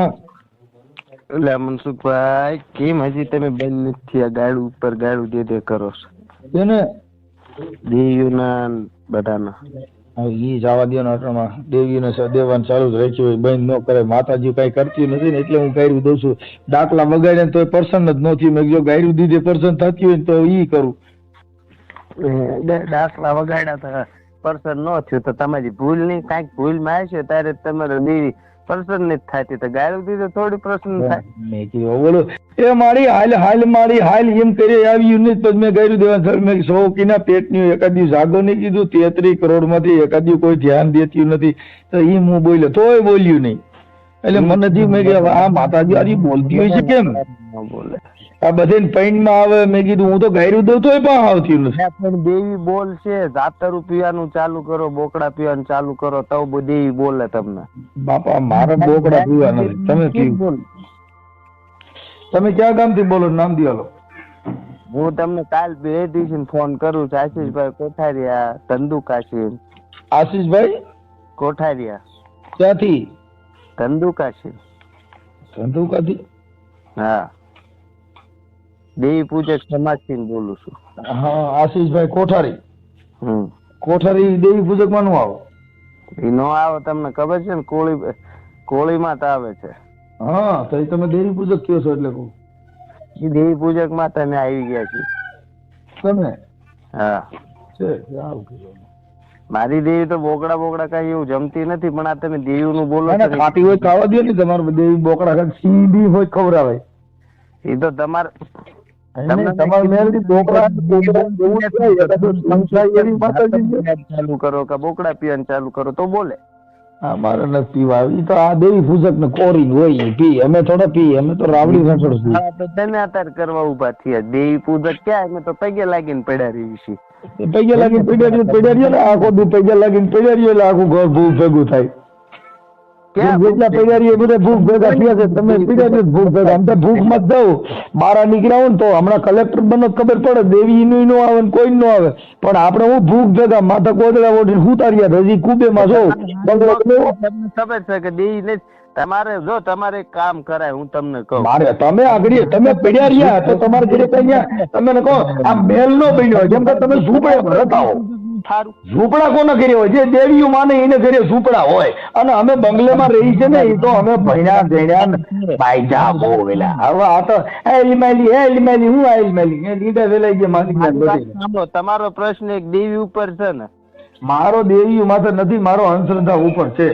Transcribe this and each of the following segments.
એટલે મનસુખભાઈ કેમ હજી તમે બંધ નથી આ ગાડું ઉપર ગાડું દે કરો છો તેને દેવીઓના બધાના ઈ જવા દો ને અટણમાં દેવીને દેવાનું ચાલુ જ રાખ્યું હોય બંધ ન કરે માતાજી કઈ કરતી નથી ને એટલે હું ગાયરું દઉં છું ડાકલા વગાડે ને તો પર્સન જ નથી મેં જો ગાયરું દીધે પર્સન થતી હોય તો ઈ કરું દાખલા વગાડ્યા તો પર્સન ન થયું તો તમારી ભૂલ નહીં કાંઈક ભૂલ માં છે ત્યારે તમારે દેવી પર્સન નથી થતી તો ગાયરું દીધે થોડી પર્સન થાય મેં કીધું બોલો એ મારી હાલ મારી હાલ એમ કરી આવ્યું નહીં પછી મેં ગાયરું દેવાનું મેં શોકીના પેટની એકાદી જાગો નહીં કીધું 33 કરોડ માંથી એકાદી કોઈ ધ્યાન દેતું નથી તો એમ હું બોલ્યો તોય બોલ્યું નહીં એટલે મને મેં કે આ માતાજી આજી બોલતી હોય છે કેમ બોલે આ બધે પૈણમાં આવે મેં કીધું હું તો ગાયરું દઉં તોય પણ આવતી નથી પણ દેવી બોલ છે જાતરું પીવાનું ચાલુ કરો બોકડા પીવાનું ચાલુ કરો તો દેવી બોલે તમને બાપા મારે બોકડા પીવા નથી તમે પીવો તમે ક્યાં ગામથી બોલો નામ દિયાલો હું તમને કાલ બે દિવસ ફોન કરું છું આશીષભાઈ કોઠારિયા ધંધુકાશી આશીષભાઈ કોઠારિયા ક્યાંથી ધંધુકાશી ધંધુકાથી હા દેવી પૂજક સમાજ થી બોલું છું હા આશીષભાઈ કોઠારી કોઠારી દેવી પૂજક માં નું આવો એ નો આવે તમને ખબર છે ને કોળી માં તો આવે છે હા તો તમે દેવી પૂજક કયો છો એટલે કહું એ દેવી પૂજક માં તમે આવી ગયા છીએ તમે હા છે આવું કીધું મારી દેવી તો બોકડા કઈ એવું જમતી નથી પણ આ તમે દેવી નું બોલો છો ખાટી હોય ખાવા દો ને તમારે દેવી બોકડા સીધી હોય ખવડાવાય એ તો તમારે ચાલુ કરો કે બોકડા પીવાનું ચાલુ કરો તો બોલે મારે નથી પીવા એ તો આ દેવી પૂજક ને કોરી હોય પી અમે થોડા પી અમે તો રાવડી રસોડ તમે અત્યારે કરવા ઉભા થયા દેવી પૂજક ક્યાં અમે તો પગે લાગીને પડ્યા રહી છીએ પૈયા લાગીને પડ્યા રહ્યો ને આખો દુ પૈયા લાગીને પડ્યા રહ્યો એટલે આખું ઘર ભૂખ ભેગું થાય જેટલા પડ્યા રહ્યો બધા ભૂખ ભેગા થયા છે તમે પડ્યા રહ્યો ભૂખ ભેગા આમ તો ભૂખ મત જાવ બહાર નીકળ્યા હોય ને તો હમણાં કલેક્ટર બનો ખબર પડે દેવી નું નો આવે ને કોઈ નો આવે પણ આપણે હું ભૂખ ભેગા માથા કોદડા ઓઢીને ઉતાર્યા હજી કુબે માં છો તમને ખબર છે કે દેવી ને તમારે જો તમારે કામ કરાય હું તમને કહું મારે તમે આગળ તમે પડ્યા રહ્યા તો તમારે ઘરે કઈ તમે કહો આ મેલ નો બન્યો જેમ કે તમે ઝૂંપડે ભરત આવો ઝૂંપડા કોને કર્યા હોય જે દેવીઓ માને એને ઘરે ઝૂંપડા હોય અને અમે બંગલેમાં રહી છે ને એ તો અમે ભણ્યા જણ્યા બાઈજા બોવેલા હવે આ તો એલિમેલી હું એલિમેલી લીડા વેલાઈ ગયા માની તમારો પ્રશ્ન એક દેવી ઉપર છે ને મારો દેવી માથે નથી મારો અંધશ્રદ્ધા ઉપર છે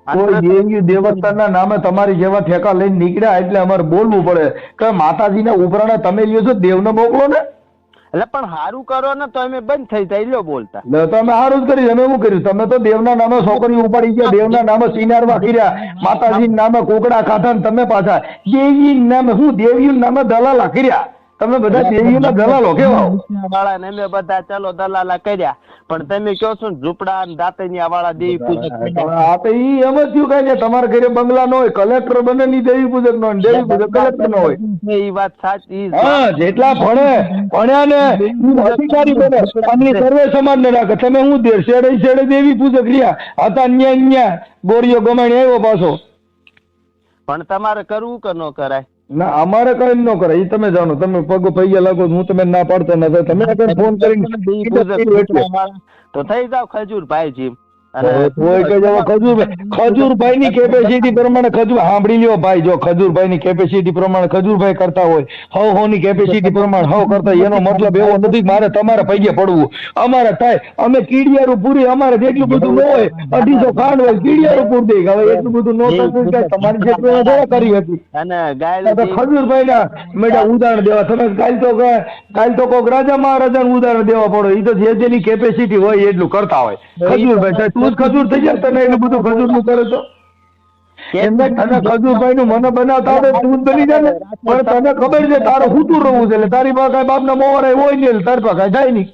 કોઈ દેવી દેવતાના નામે તમારી જેવા ઠેકા લઈને નીકળ્યા એટલે અમારે બોલવું પડે કે માતાજીના ઉપરાણા તમે લ્યો છો દેવને મોકલો ને એટલે પણ સારું કરો ને તો અમે બંધ થઈ જાય લ્યો બોલતા તમે સારું જ કર્યું અમે શું કર્યું તમે તો દેવના નામે છોકરી ઉપાડી ગયા દેવના નામે સિનારવા કર્યા માતાજી નામે કોકડા ખાધા ને તમે પાછા દેવી નામે હું દેવી નામે દલાલા કર્યા તમે બધા દેવીઓના દલાલો કેવા વાળા ને અમે બધા ચાલો દલાલા કર્યા પણ તમે કહો છો ઝૂંપડા દાંતણિયા વાળા દેવી પૂજક આ તો ઈ એમ જ થયું કઈ તમારા ઘરે બંગલા નો હોય કલેક્ટર બને ની દેવી પૂજક નો દેવી પૂજક કલેક્ટર નો હોય એ વાત સાચી હા જેટલા ભણ્યા ને અધિકારી બને અને સર્વે સમાજ ને રાખે તમે હું શેડે દેવી પૂજક રહ્યા હતા ન્યા ગોળીઓ ગમાણી આવ્યો પાછો પણ તમારે કરવું કે ન કરાય ના અમારે કઈ ન કરે એ તમે જાણો તમે પગ પૈયા લાગો હું તમે ના પાડતા નથી તમે ફોન કરીને તો થઈ જાવ ખજૂરભાઈ જીમ ખજૂરભાઈ ની કેપેસિટી પ્રમાણે સાંભળી લ્યો ભાઈ જો ખજૂરભાઈ ની કેપેસિટી પ્રમાણે ખજૂરભાઈ કરતા હોય હવ ની કેપેસિટી પ્રમાણે હવ કરતા એનો મતલબ એવો નથી મારે તમારે પૈગે પડવું અમારે થાય અમે કીડિયારું પૂરી અમારે જેટલું બધું ન હોય 250 ખાંડ હોય કીડિયારું પૂર દે હવે એટલું બધું ન થતું તમારી જેટલું કરી હતી અને ગાય ખજૂરભાઈ ના મેડા ઉદાહરણ દેવા તમે કાલ તો કોક રાજા મહારાજા ઉદાહરણ દેવા પડો એ તો જેની કેપેસિટી હોય એટલું કરતા હોય ખજૂરભાઈ ખજૂર થઈ જાય તને એટલું બધું ખજૂર નું કરે તો તને ખજૂરભાઈ નું મને બનાવતા આવે તું બની જાય પણ તને ખબર છે તારે હુતું રહેવું છે એટલે તારી પાસે કઈ બાપ ના મોવારા હોય નહીં તારી પાસે કઈ જાય નહીં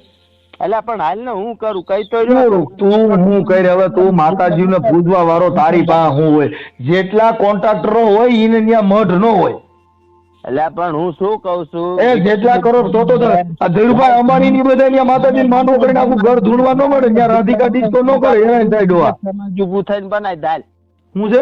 એટલે પણ હાલ ને હું કરું કઈ તો તું હું કરી હવે તું માતાજી ને પૂજવા વાળો તારી પાસે હું હોય જેટલા કોન્ટ્રાક્ટરો હોય એને ત્યાં મઢ ન હોય એટલે પણ હું શું કઉ છું એ જેટલા કરો તો ધીરુભાઈ અંબાણી ની બધા માતાજી માનવું કરીને આખું ઘર ધૂણવા ન મળે ત્યાં રાધિકા ડિસ્કો ન કરે એના સાઈડ ઉભું થઈને બનાવી દાલ હું છે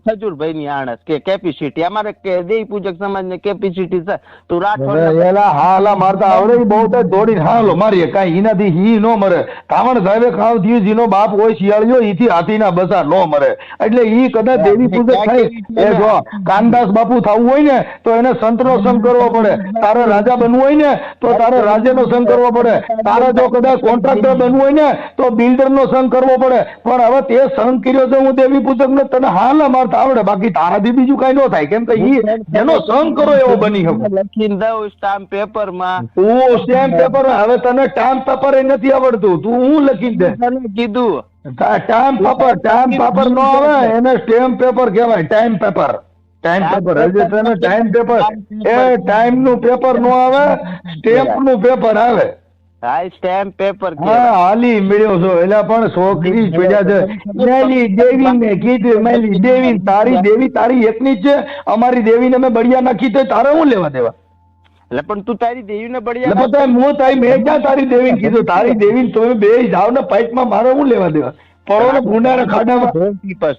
ખજૂરભાઈ ની આણસ કે કેપેસિટી અમારે દેવી પૂજક સમાજ ને કેપેસિટી છે તું રાઠોડ એલા હાલા મારતા આવડે ઈ બહુ તો દોડીને હાલો મારીએ કાંઈ એનાથી ઈ નો મરે કાવણ સાહેબે ખાવ થયું જેનો બાપ હોય શિયાળિયો ઈથી હાથીના બસા નો મરે એટલે ઈ કદાચ દેવી પૂજક થાય એ જો કાનદાસ બાપુ થવું હોય ને તો એને સંતનો સંગ કરવો પડે, તારે રાજા બનવું હોય ને તો તારે રાજાનો સંગ કરવો પડે, તારે જો કદાચ કોન્ટ્રાક્ટર બનવું હોય ને તો બિલ્ડરનો સંગ કરવો પડે. પણ હવે તે સંગ કર્યો છે હું દેવી પૂજક ને તને હાલ મારતા આવડે, બાકી તારાથી બીજું કઈ ન થાય, કેમ કે ઈ એનો સંગ કરો એવો બની શકે. લખીને દઉં સ્ટામ્પ પેપર માં, તું સ્ટેમ્પ પેપર હવે તને સ્ટામ્પ પેપર એ નથી આવડતું, તું હું લખી દે કીધું સ્ટામ્પ પેપર નો આવે એને સ્ટેમ્પ પેપર કહેવાય. ટાઈમ પેપર હજી તને ટાઈમ પેપર એ ટાઈમ નું પેપર નો આવે, સ્ટેમ્પ નું પેપર આવે. હા સ્ટેમ્પ પેપર હા હાલી મળ્યો છો એટલે પણ છોકરી પડ્યા છે. મેલી દેવી ને કીધું મેલી દેવી તારી દેવી તારી એકની જ છે, અમારી દેવીને મેં બળિયા નાખી તો તારે શું લેવા દેવા? એટલે પણ તું તારી દેવી ને એટલે હું મેં ક્યાં તારી દેવી કીધું? તારી દેવી તમે બે જાવ ને પાઇપમાં મારે શું લેવા દેવા? પડો ને ગુંડાના ખાડામાં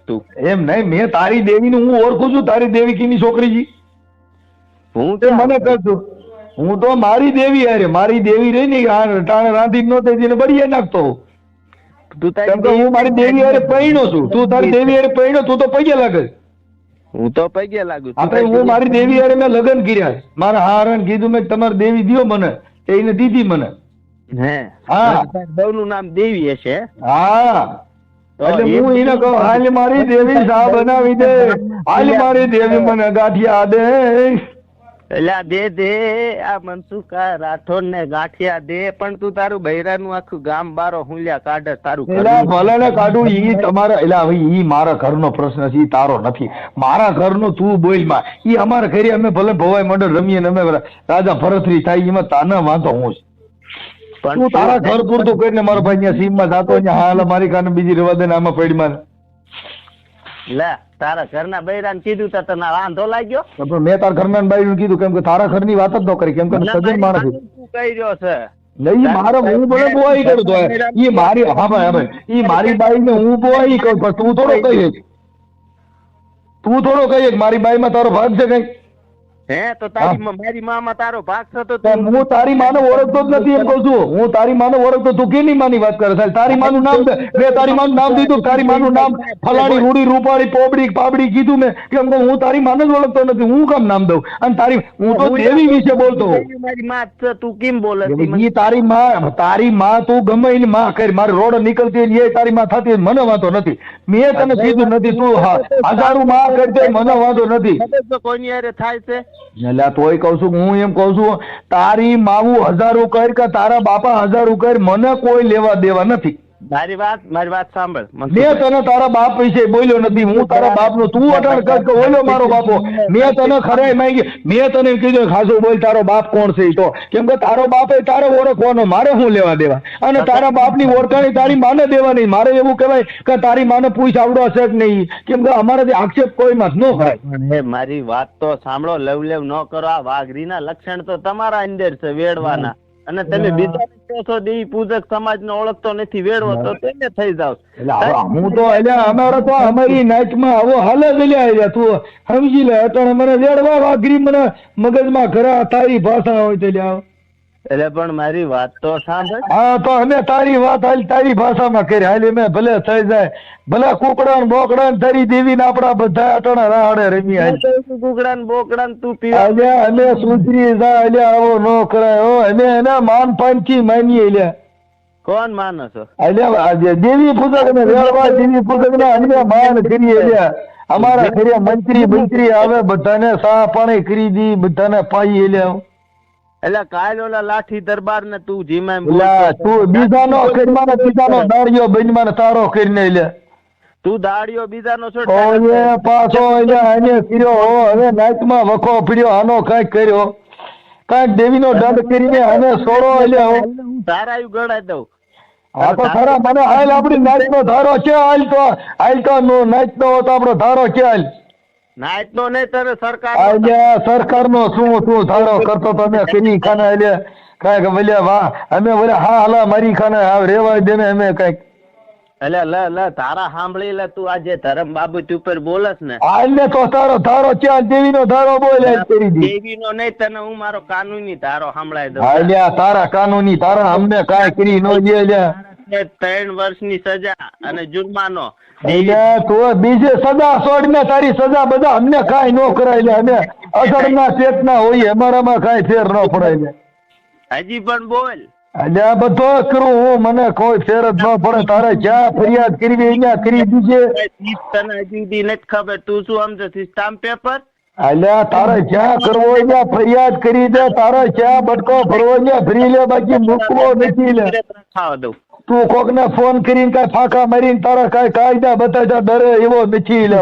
તું એમ નહીં, મેં તારી દેવીને હું ઓળખું છું. તારી દેવી કીની છોકરી હું તે મને કરશું. હું તો મારી દેવી અરે મારી દેવી રહી ને ટાણે રાંધી નો તેને બળીએ નાખતો. કેમ કે હું મારી દેવી અરે પૈણો છું, તું તારી દેવી અરે પૈણો, તું તો પગે લાગે. હું તો પગે લાગુ. આપણે હું મારી દેવી અરે મેં લગ્ન કર્યા, મારા હારણ કીધું મેં તમારી દેવી દ્યો મને, એને દીધી મને. હે હા બહુનું નામ દેવી હશે. હા એટલે હું એને કહું હાલ મારી દેવી શા બનાવી દે, હાલ મારી દેવી મને ગાંઠિયા દે. એટલે દે આ મનસુખા રાઠોડ ને ગાંઠિયા દે, પણ તું તારું બૈરાનું આખું ગામ બારો હુલ્યા કાઢે તારું. ભલે ને કાઢું ઈ તમારા એટલે હવે ઈ મારા ઘરનો પ્રશ્ન છે, ઈ તારો નથી. મારા ઘરનો તું બોલ માં, ઈ અમારા ઘરે અમે ભલે ભવાઈ મંડળ રમીએ ને અમે રાજા ભરતરી થાય એમાં તાને વાંધો હું છે. તું તારા ઘર પૂરતું કરીને મારો ભાઈ ત્યાં સીમમાં જાતો હાલ મારી કાને બીજી રવા દે ને આમાં પડીમાં લે તારા ઘરના બૈરાને કીધું તો તને વાંધો લાગ્યો? મેં તારા ઘરના બાઈ કીધું કેમ કે તારા ઘરની વાત જ ન કરી, કેમ કે સજન માણસ કર્યો છે. નહીં મારે હું ભલે બોવાઈ કરું તો ઈ મારી હા ભાઈ ઈ મારી બાઈ ને હું બોવાઈ કરું, પણ તું થોડો કહીએ મારી બાઈ માં તારો ભાગ છે કઈ? હે તો તારી મારી મામાં તારો ભાગ થતો. હું તારી માને ઓળખતો જ નથી એમ કહું છું. હું તારી માને ઓળખતો, તું કેની માની વાત કરે? તારી માનું નામ મેં તારી માનું નામ દીધું, તારી માનું નામ ફલાણી રૂડી રૂપાળી પોબડી પાબડી કીધું મેં, કેમ કે હું તારી માને જ ઓળખતો નથી, હું કામ નામ દઉં? અને તારી હું તો દેવી વિશે બોલતો. મારી માં તું કેમ બોલે? તારી માં તું ગમે એની માં કરી, મારી રોડ નીકળતી એ તારી માં થતી મને વાંધો નથી. મેં તને કીધું નથી તું હજારો માં કરતી મને વાંધો નથી. કોઈની હારે થાય છે એટલે તોય કઉ છું, હું એમ કઉ છું તારી માવું 1000 કર કે તારા બાપા 1000 કર, મને કોઈ લેવા દેવા નથી. મારી વાત સાંભળ. મેં તને તારા બાપ વિશે બોલ્યો નથી, હું તારા બાપ નો તું અટાણ કર કે ઓલો મારો બાપો. મેં તને ખરાઈ માંગી, મેં તને કીધું ખાસું બોલ તારો બાપ કોણ છે? તો કેમ કે તારો બાપ એ તારે ઓળખવાનો, મારે શું લેવા દેવા? અને તારા બાપ ની ઓળખાણી તારી માને દેવાની. મારે એવું કહેવાય કે તારી માને પૂછ આવડો હશે કે નહીં, કેમ કે અમારાથી આક્ષેપ કોઈ માં ન થાય. મારી વાત તો સાંભળો, લવલેવ ન કરો. આ વાઘરીના લક્ષણ તો તમારા અંદર છે વેડવાના, અને તમે બીજા કહો છો દેવી પૂજક સમાજ ને ઓળખતો નથી, વેડવો તો તેને થઈ જાવ. હું તો અમારે તો અમારી નાચમાં આવો હાલ જ લ્યા, તું સમજી લે. અટાણે મને વેડવા વાઘરી મને મગજમાં ખરા તારી ભાષા હોય તો લ્યા. એટલે પણ મારી વાત તો સાંભળ. હા તો અમે તારી વાત હાલ તારી ભાષામાં કરી હાલ મેં ભલે થઈ જાય, ભલે કુકડા ને બોકડા ને તારી દેવી ને આપડા બધા અટાણા રાહડે રમી હાલ. કુકડા ને બોકડા ને તું પીવા અમે સુધરી જાય આવો ન કરાય. અમે એના માન પાન થી માનીએ લ્યા. કોણ માનો છો? દેવી પૂજક ને વેળવા દેવી પૂજક ને અમે માન કરીએ લ્યા. અમારા ઘરે મંત્રી આવે, બધાને સા પાણી કરી દી, બધાને પાઈએ લ્યા. એટલે કાલ ઓલા લાઠી દરબાર ને તું જીમાં તું બીજાનો કરીમાં બીજાનો દાડિયો બનીમાં તારો કરીને લે. તું દાડિયો બીજાનો છો પાછો એને કર્યો. હવે નાચમાં વખો પડ્યો, આનો કઈક કર્યો, કઈક દેવીનો દંડ કરીને અને સોળો એટલે તારા ગણાય દઉં. હા તો ખરા મને હાલ આપડી નાચ નો ધારો છે, હાલ તો નાચ નો આપડો ધારો છે. હાલ નાચ નો નહીં તને સરકાર નો શું ધારો કરતો તમે કઈ ખાને એટલે કઈક બોલ્યા વાહ અમે બોલ્યા હા હાલા મારી ખાને રેવા દે ને અમે કઈક. એટલે તારા સાંભળી લે તું આજે ધરમ બાબત ઉપર બોલસ ને હાલને તો તારો ક્યાં દેવીનો ધારો બોલ કરી દી. દેવીનો નહીં, તને હું મારો કાનૂની ધારો સંભળાઈ દઉં. હાલ્યા તારા કાનૂની તારા અમને કાંઈ કરી ન દે લ્યા. 3 વર્ષની સજા અને જુર્માનો. એટલે તું બીજે સજા છોડ ને તારી સજા બધા અમને કાંઈ ન કરાય લે. અમે અગરના ચેતના હોઈએ, અમારામાં કાંઈ ફેર ન પડાય લે. હજી પણ બોલ. એટલે આ બધો કરું હું, મને કોઈ ફેર જ ન પડે. તારે જ્યાં ફરિયાદ કરવી અહીંયા કરી દીજે. તને હજી સુધી નથી ખબર, તું શું સમજે છે સ્ટામ્પ પેપર? અલ્યા તારે જ્યાં કરવો હોય ત્યાં ફરિયાદ કરી દે. તારે જ્યાં બટકો ભરવો હોય ત્યાં ભરી લે, બાકી મૂકવો નથી લે. ખાવા દઉં. તું કોક ને ફોન કરીને કઈ ફાંકા મારીને તારા કઈ કાયદા બતાવતા ડરે એવો નથી લે.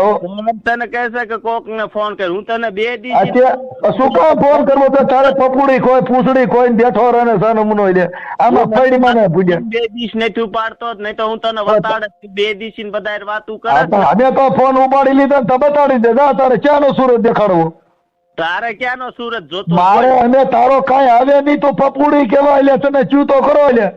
તને કહે છે કે કોક ને ફોન કર, હું તને 2 દી અત્યારે શું કામ ફોન કરવો? તો તારે પપુડી કોઈ પૂછડી કોઈ બેઠો રહે સાનો મુનો લે. આમાં ફડી માં પૂજ્યા 2 દિવસ નથી ઉપાડતો જ, નહીં તો હું તને વતાડે 2 દિવસ ની બધા વાતું કરે. અમે તો ફોન ઉપાડી લીધા તો બતાડી દે. તારે ક્યાંનો સુરત દેખાડવો? તારે ક્યાંનો સુરત જોતો? મારે અને તારો કઈ આવે નહીં તો પપુડી કેવાય લે. તને ચૂ તો કરો લે.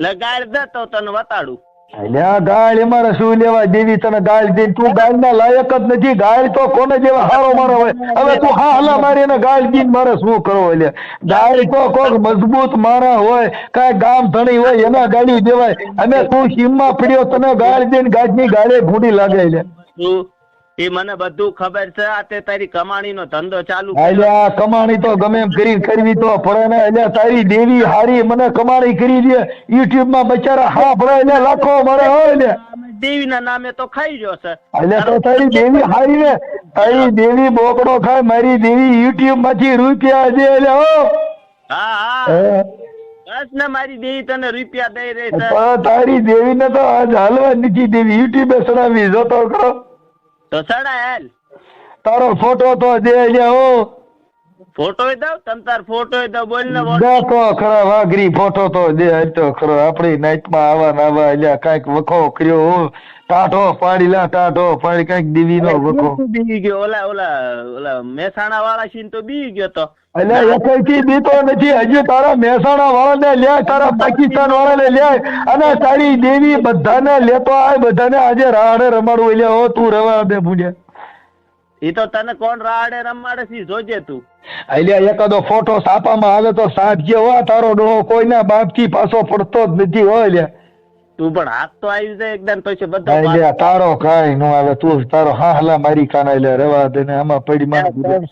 લગાડ દે તો તને વતાડું. અલ્યા ગાળ અમારે શું લેવા દેવી? તને ગાળ દે, તું ગાળ ના લાયક જ નથી. ગાળ તો કોને જેવા હારો મારો હોય. હવે તું હા હલા મારી એને ગાળ દઈને મારે શું કરવો? એટલે ગાળ તો કોક મજબૂત મારા હોય, કઈ ગામ ધણી હોય એના ગાડી દેવાય. અને તું સીમમાં પડ્યો, તને ગાળ દઈને ગાજની ગાળે ભૂંડી લાગે. એટલે એ મને બધું ખબર છે. આ તે તારી કમાણીનો ધંધો ચાલુ. અલ્યા કમાણી તો ગમે એમ કરી કરવી તો પડે ને. અલ્યા તારી દેવી હારી મને કમાણી કરી દે. યુટ્યુબ માં બચારા હા ભરાય ને લાખો મળે હોય ને. દેવી ના નામે તો ખાઈ રહ્યો છે. અલ્યા તો તારી દેવી હારી ને. તારી દેવી બોકડો ખાય, મારી દેવી યુટ્યુબ માંથી રૂપિયા દે. હા બસ ને મારી દેવી તને રૂપિયા દઈ રહી છે. તારી દેવી ને તો આજ હાલવા નથી દેવી. યુટ્યુબે ચડાવી જોતો કરો તો ચડા હેલ. તારો ફોટો તો દે. ફોટો દઉં તમ તાર ફોટો દઉં. બોલ ને તો ખરા વાઘરી ફોટો તો દે. તો ખરો આપડી નાઈટ માં આવા નાવા એટલે કઈક વખો કર્યો. ટાઢો પાડી લા, ટાઢો પાડી કઈક દેવી નો વખો બી ગયો. ઓલા મહેસાણા વાળા સીન તો બી ગયો તો. એટલે એકથી બીતો નથી. હજી તારા મહેસાણા વાળા ને લે, તારા પાકિસ્તાન વાળા ને લે, અને તારી દેવી બધાને લેતો આય. બધાને આજે રાડે રમાડવું. એટલે હો તું રવા દે ભૂલ્યા. એ તો તને કોણ રાડે રમાડે છે જોજે તું. એટલે એકાદો ફોટો છાપામાં આવે તો સાચજે હો. તારો ડોહો કોઈના બાપ થી પાછો પડતો જ નથી હોય. લે તું પણ હાથ તો આવી જાય એકદમ, પછી બધો તારો કઈ નો આવે. તું તારો હા હલા મારી કાના એટલે રવા દે ને. આમાં પડી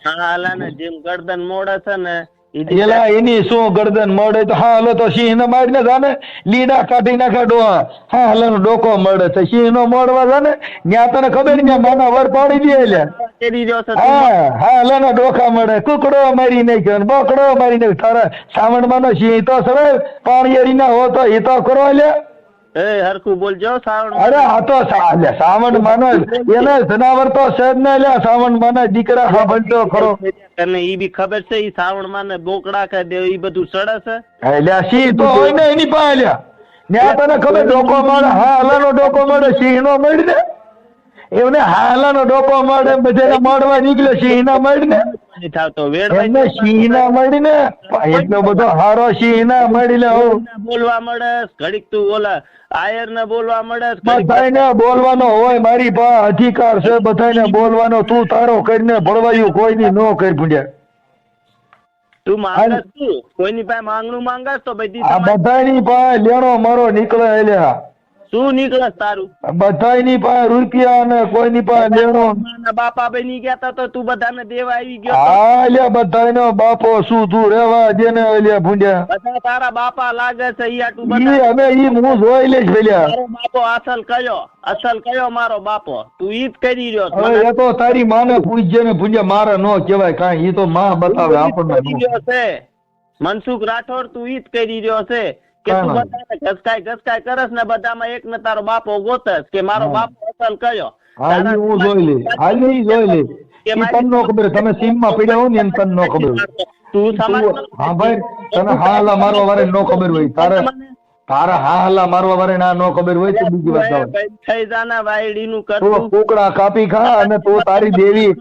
હાલા ને જેમ ગરદન મોડે છે ને એલા એની શું ગરદન મળે તો હા હલો તો સિંહ ને મારીને જાને લીડા કાઢી નાખે ડોહા. હા હલો નો ડોકો મળે તો સિંહ નો મળવા જાને ત્યાં તને ખબર ને માના વર પાડી દે. હા હલો નો ડોકા મળે. કુકડો મારી નાખ્યો, બોકડો મારી નાખ્યો. તારા સાવણ માં નો સિંહ તો સવે પાણીયરી ના હો તો એ તો કરો. લે હરખું બોલજો. શ્રાવણ અરે હા તો શ્રાવણ માનો એને જનાવર તો સજ ને લે. શ્રાવણ માના દીકરા હા બનતો ખરો. તને ઈ બી ખબર છે ઈ શ્રાવણ માને બોકડા કે દે ઈ બધું સડે છે. એટલે સિંહ તો હોય ને એની પાસે લ્યા. ત્યાં તને ખબર ડોકો મળે. હા હલાનો ડોકો મળે, સિંહ નો મળી ને. એમને હા હલાનો ડોકો મળે, બધાને મળવા નીકળે. સિંહ ના મળી ને એમને સિંહ ના મળી ને. એટલો બધો હારો સિંહ ના મળી લે. બોલવા મળે ઘડીક તું ઓલા આયર ને બોલવા મળે. બધાને બોલવાનો હોય. મારી પાસે અધિકાર છે બધાને બોલવાનો. તું તારો કરીને ભળવાયું કોઈની નો કરી ભૂલ્યા. તું માંગસ તું કોઈની પાસે માંગણું માંગસ તો બધી બધાની પાસે લેણો મારો નીકળે. એલ્યા શું નીકળે તારું? બધાની પાસે રૂપિયા અને કોઈની પાસે લેણો. બાપા બની ગયા તો તું બધાને દેવા આવી ગયો. હા લ્યા બધાનો બાપો શું તું રેવા જેને લ્યા ભૂંડ્યા. બધા તારા બાપા લાગે છે. અમે ઈ હું જોઈ લઈશ પેલા. મારો બાપો અસલ કયો મારો બાપો? તું ઈ જ કરી રહ્યો. હવે એ તો તારી માને પૂછજે ને ભૂંડ્યા. મારે નો કહેવાય કાંઈ. ઈ તો માં બતાવે આપણને. મનસુખ રાઠોડ તું ઈ જ કરી રહ્યો છે કે તું બધાને ઘસકાય કરસ ને બધામાં એક ને તારો બાપો ગોતસ કે મારો બાપો અસલ કયો. હાલ હું જોઈ લઈશ. હાલ ઈ જોઈ લઈશ. તને નો ખબર. તમે સીમ માં પડ્યા હો ને એમ તને નો ખબર. તું હા ભાઈ તને હા હલા મારવા વારે નો ખબર હોય. તારા હા હલા મારવા વારે ના નો ખબર હોય તો બીજી વાત થઈ જાના વાયડી નું કર. તું કુકડા કાપી ખા અને તું તારી દેવી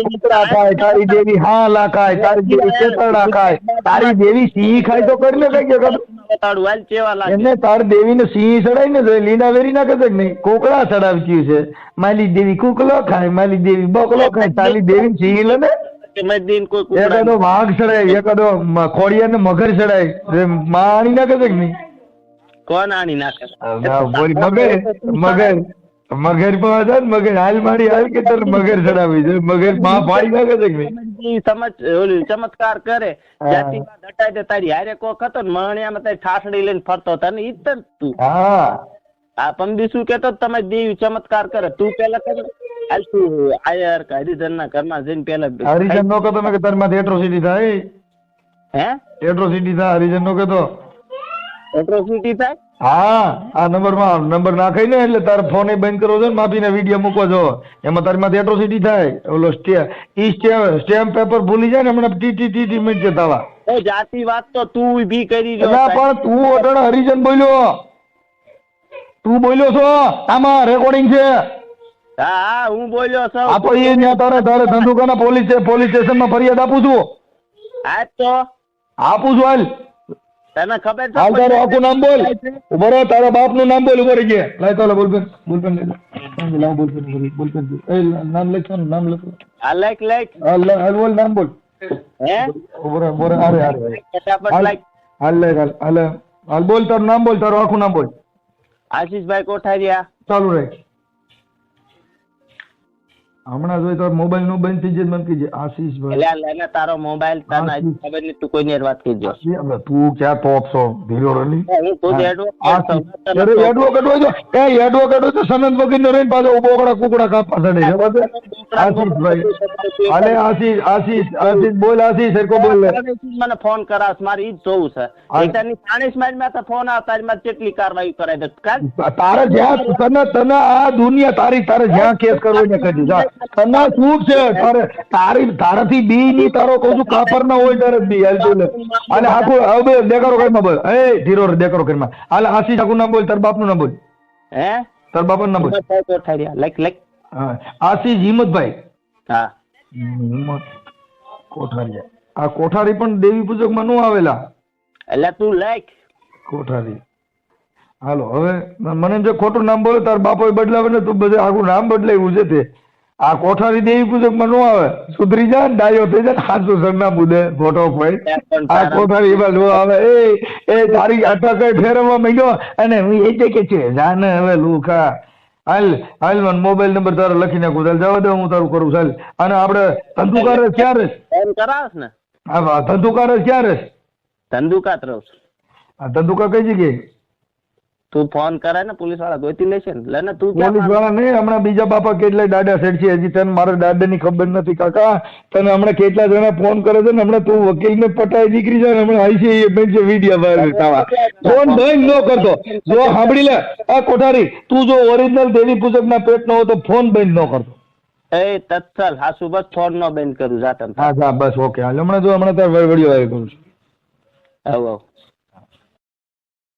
કુકડા ખાય, તારી દેવી હા હલા ખાય, તારી દેવી ચેતરડા ખાય, તારી દેવી સિંહ ખાય તો કરી ને કઈ બતાડું હાલ કેવા લાગે. એને તાર દેવીને સિંહ ચડાવી ને જોઈ લીંડા વેરી નાખે છે કે નહીં? કોકડા ચડાવતી છે. માલી દેવી કુકલો ખાય, માલી દેવી બકલો ખાય, તાલી દેવી સિંહ લે ને. કે મેં દીન કોઈ કુકડા એકાદો વાઘ ચડાય, એકાદો ખોડિયા ને મગર ચડાય, માણી નાખે છે કે નહીં? કોણ આણી નાખે? બોલ મગર મગર પણ હતા ને, મગર હાલ મારી હાલ કે તારે મગર ચડાવી છે, મગર માં ફાડી નાખે છે કે નહીં? સમજ ઓલું ચમત્કાર કરે જાતિવાદ હટાય દે. તારી હારે કોક હતો ને મણિયામાં તારી ઠાસડી લઈને ફરતો હતો ને ઈ જ તું. હા આ પમદી શું કેતો તમે દેવી ચમત્કાર કરે તું પેલા કર હાલ તું આયર કે હરિજન ના ઘરમાં જઈને પેલા હરિજન નો કહેતો મેં કે તારી માથે એટ્રોસિટી થાય. હે એટ્રોસિટી થાય હરિજન નો કહેતો. એટ્રોસિટી થાય. હા આ નંબર નાખાઈ ને એટલે તારે ફોન બંધ કરવો છે ને, માફીને વિડીયો મૂકવો છો, એમાં તારી માથે એટ્રોસિટી થાય. ઓલો સ્ટેમ્પ પેપર ભૂલી જાય ને હમણાં ટી મિનિટ છે તાવા. જાતિવાદ તો તું ભી કરી ના પણ તું અટણ હરિજન બોલ્યો, તું બોલ્યો છો, આમાં રેકોર્ડિંગ છે. હા હું બોલ્યો છું. આ તો એ ત્યાં તારે ધંધુકાના પોલીસ સ્ટેશનમાં ફરિયાદ આપું છું. હા તો આપું છું હાલ. તને ખબર છે? હાલ તારું આખું નામ બોલ. ઉભો રહો, તારા બાપ નું નામ બોલ. ઉભો રહી ગયા. લાય તો બોલપેન લાવ, બોલપેન નામ લખો, નામ લખો. આ લાઈક હાલ બોલ, નામ બોલ. હે ઉભો રહો, અરે ફટાફટ લાઈક. હાલ બોલ, તારું નામ બોલ, તારું આખું નામ બોલ. આશીષભાઈ કોઠારિયા. ચાલુ રહે. હમણાં જોઈ તારો મોબાઈલ નો બંધ થઈ જાય મને કીજે. આશીષભાઈ એટલે લેને તારો મોબાઈલ તને ખબર નહીં, તું કોઈની હારે વાત કરજો. તું ક્યાં ટોપ છો ધીરો રલી? હું ખુદ એડવોકેટ એડવોકેટ હોય તો એડવોકેટ હોય તો સનદ વગર નો રહીને પાછો બોકડા કુકડા કાપવા ચડે છે. આશીષભાઈ અલે આશીષ બોલ. આશીષ સરકો બોલ. મને ફોન કરાસ, મારે ઈ જ જોવું છે. એકતાની 40 માઇલમાં તો ફોન આવતા તારી કેટલી કાર્યવાહી કરાય દે કાલ. તારે જ્યાં તને આ દુનિયા તારે જ્યાં કેસ કરવો ને કરી જા. તને શું છે? તારાથી બી ની તારો કહું છું કાપર ના હોય તારે બી હાલ બોલે. અને આખું હવે દેખાડો કરીમાં બોલ. એ ધીરો દેખાડો કરીમાં હાલ. આશીષ આખું નામ બોલ, તાર બાપ નું નામ બોલ. હે તાર બાપ નું નામ બોલ. લાઈક હા આશીષ હિંમતભાઈ. હા હિંમત કોઠારી. આ કોઠારી પણ દેવી પૂજક માં નું આવેલા. એટલે તું લાઈક કોઠારી. હાલો હવે મને જો ખોટું નામ બોલે તાર બાપો બદલાવે ને, તું બધે આખું નામ બદલાવ્યું છે તે. આ કોઠારી દેવી પૂજક માં નો આવે. સુધરી જાય ને, ડાયો થઈ જાય, હાથું સરનામ બુદે ફોટો ભાઈ. આ કોઠારી એમાં નો આવે. એ તારી અટક ફેરવવા માંડ્યો અને હું એ કે છે જાને હવે લુખા. હાલ મને મોબાઈલ નંબર તારો લખી નાખું. ચાલ જવા દે, હું તારું કરું. ચાલ. અને આપડે ધંધુકાર ક્યાં રહેશ? ફોન કરાવસ ને? હા ધંધુકાર ક્યાં રહેશ? ધંધુકાત રહું છું. આ ધંધુકા કઈ જગ્યાએ? તું ફોન કરે ને પોલીસ વાળા ગોતી લેશે ને. લે ને તું પોલીસ વાળા નહીં, હમણાં બીજા બાપા કેટલા દાડા સેટ છે. હજી તને મારા દાદા ની ખબર નથી કાકા. તને હમણાં કેટલા જણા ફોન કરે છે ને, હમણાં તું વકીલ ને પટાઈ નીકળી જાય ને, હમણાં આવી છે એ બેન છે વિડીયો બહાર તાવા. ફોન બંધ ન કરતો. જો સાંભળી લે આ કોઠારી, તું જો ઓરિજિનલ દેવી પૂજક ના પેટ નો હોય તો ફોન બંધ ન કરતો. એ તત્સલ હા સુબહ ફોન નો બંધ કરું જાતન. હા બસ ઓકે. હાલ હમણાં તાર વડીયો આવી કરું છું. આવ